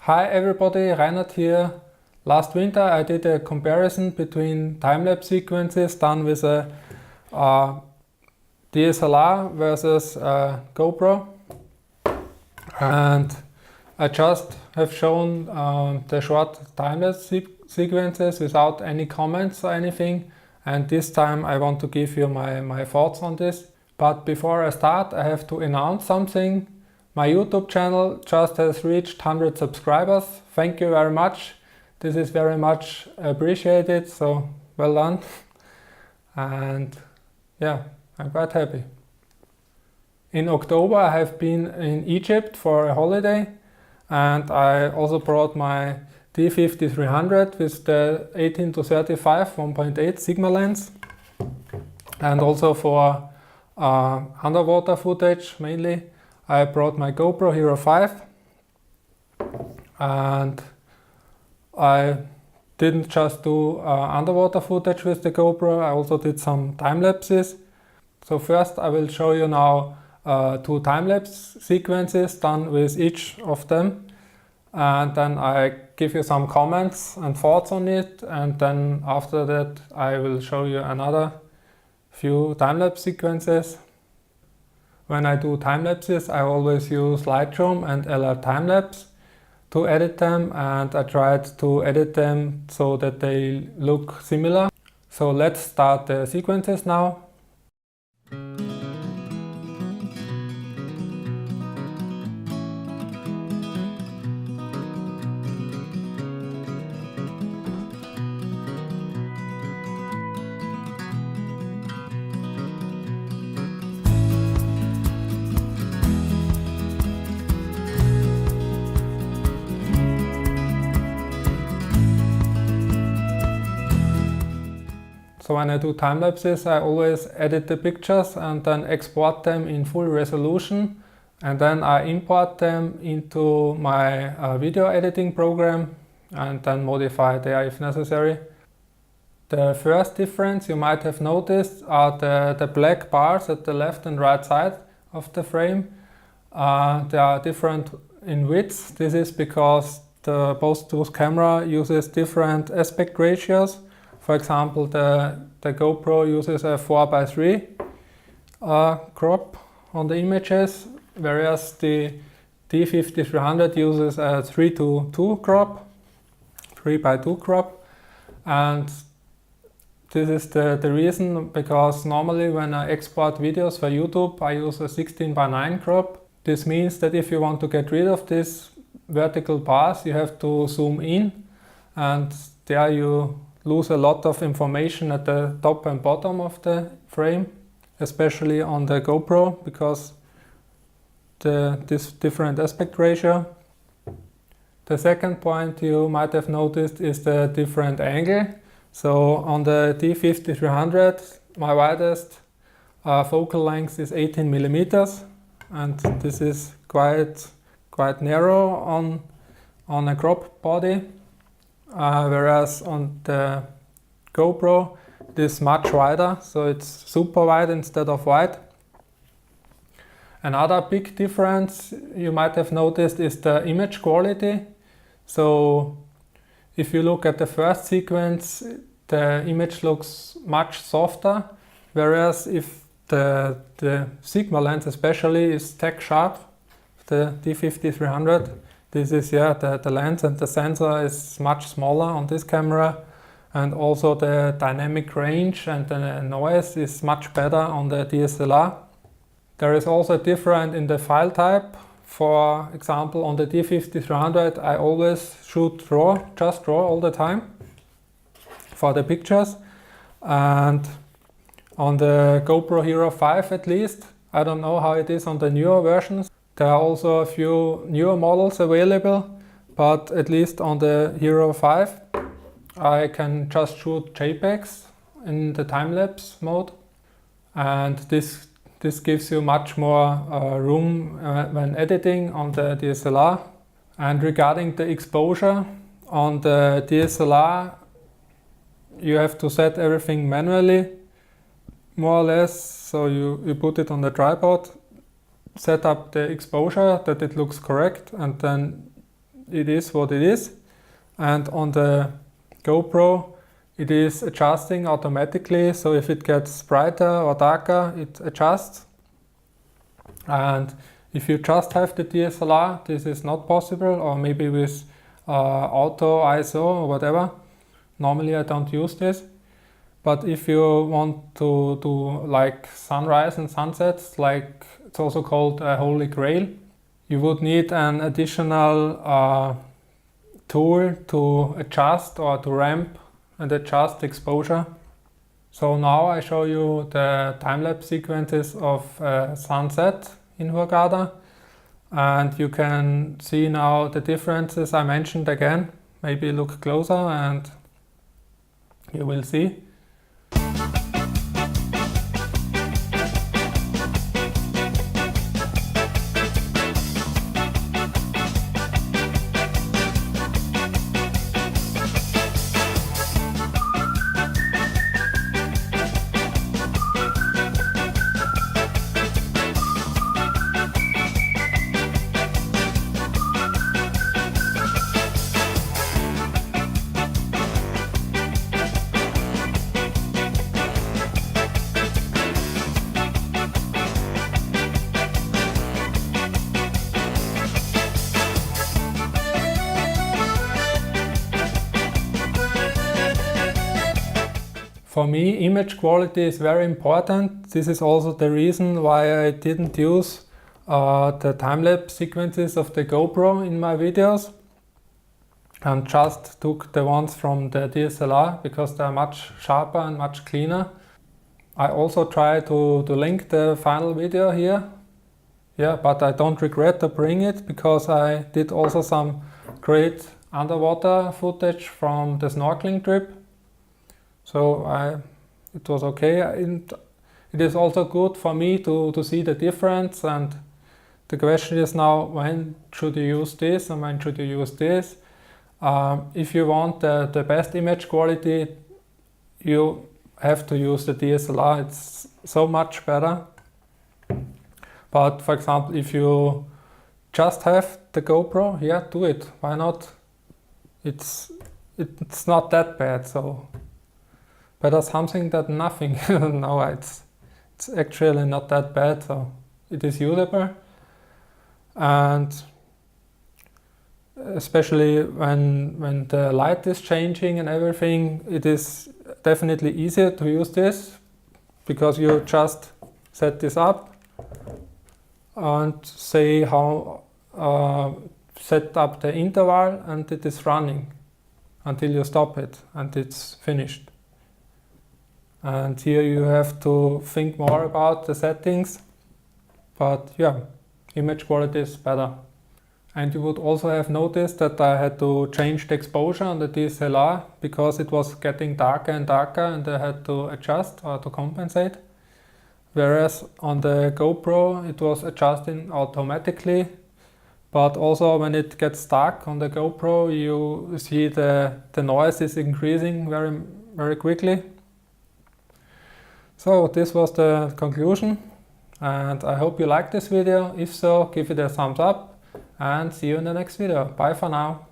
Hi everybody, Reinhard here. Last winter I did a comparison between time-lapse sequences done with a DSLR versus GoPro, and I just have shown the short time-lapse sequences without any comments or anything, and this time I want to give you my thoughts on this. But before I start, I have to announce something. My YouTube channel just has reached 100 subscribers. Thank you very much. This is very much appreciated, so well done. And yeah, I'm quite happy. In October I have been in Egypt for a holiday, and I also brought my D5300 with the 18-35 1.8 Sigma lens, and also for underwater footage mainly I brought my GoPro Hero 5, and I didn't just do underwater footage with the GoPro, I also did some time lapses. So first I will show you now two time-lapse sequences done with each of them, and then I give you some comments and thoughts on it, and then after that I will show you another few time-lapse sequences. When I do time-lapses I always use Lightroom and LR Time-Lapse to edit them, and I tried to edit them so that they look similar. So let's start the sequences now. So when I do time lapses, I always edit the pictures and then export them in full resolution, and then I import them into my video editing program and then modify there if necessary. The first difference you might have noticed are the black bars at the left and right side of the frame. They are different in width. This is because both those camera uses different aspect ratios. For example, the GoPro uses a 4:3 crop on the images, whereas the D5300 uses a 3:2 crop, 3:2 crop. And this is the reason, because normally when I export videos for YouTube I use a 16:9 crop. This means that if you want to get rid of these vertical bars you have to zoom in, and there you lose a lot of information at the top and bottom of the frame, especially on the GoPro, because this different aspect ratio. The second point you might have noticed is the different angle. So on the D5300 my widest focal length is 18 millimeters, and this is quite narrow on a crop body. Whereas on the GoPro it is much wider, so it's super wide instead of wide. Another big difference you might have noticed is the image quality. So if you look at the first sequence, the image looks much softer, whereas if the Sigma lens especially is tack sharp, the D5300, this is the lens, and the sensor is much smaller on this camera, and also the dynamic range and the noise is much better on the DSLR. There is also a difference in the file type. For example, on the D5300 I always shoot just raw all the time for the pictures, and on the GoPro Hero 5 at least, I don't know how it is on the newer versions. There are also a few newer models available, but at least on the Hero 5 I can just shoot JPEGs in the time-lapse mode, and this gives you much more room when editing on the DSLR. And regarding the exposure, on the DSLR you have to set everything manually, more or less. So you put it on the tripod, set up the exposure that it looks correct, and then it is what it is. And on the GoPro, it is adjusting automatically, so if it gets brighter or darker, it adjusts. And if you just have the DSLR, this is not possible, or maybe with auto ISO or whatever. Normally I don't use this. But if you want to do like sunrise and sunsets, like it's also called a holy grail, you would need an additional tool to adjust or to ramp and adjust exposure. So now I show you the time-lapse sequences of sunset in Hurghada, and you can see now the differences I mentioned again. Maybe look closer and you will see. For me, image quality is very important. This is also the reason why I didn't use the time-lapse sequences of the GoPro in my videos and just took the ones from the DSLR because they are much sharper and much cleaner. I also try to link the final video here. Yeah, but I don't regret to bring it because I did also some great underwater footage from the snorkeling trip. So it was okay. It is also good for me to see the difference, and the question is now, when should you use this and when should you use this? If you want the best image quality, you have to use the DSLR. It's so much better. But for example, if you just have the GoPro, yeah, do it. Why not? It's not that bad. So better something than nothing. No, it's actually not that bad, so it is usable. And especially when the light is changing and everything, it is definitely easier to use this because you just set this up and say how set up the interval, and it is running until you stop it and it's finished. And here you have to think more about the settings, but yeah, image quality is better. And you would also have noticed that I had to change the exposure on the DSLR because it was getting darker and darker and I had to adjust or to compensate. Whereas on the GoPro it was adjusting automatically, but also when it gets dark on the GoPro you see the noise is increasing very, very quickly. So this was the conclusion, and I hope you liked this video. If so, give it a thumbs up and see you in the next video. Bye for now.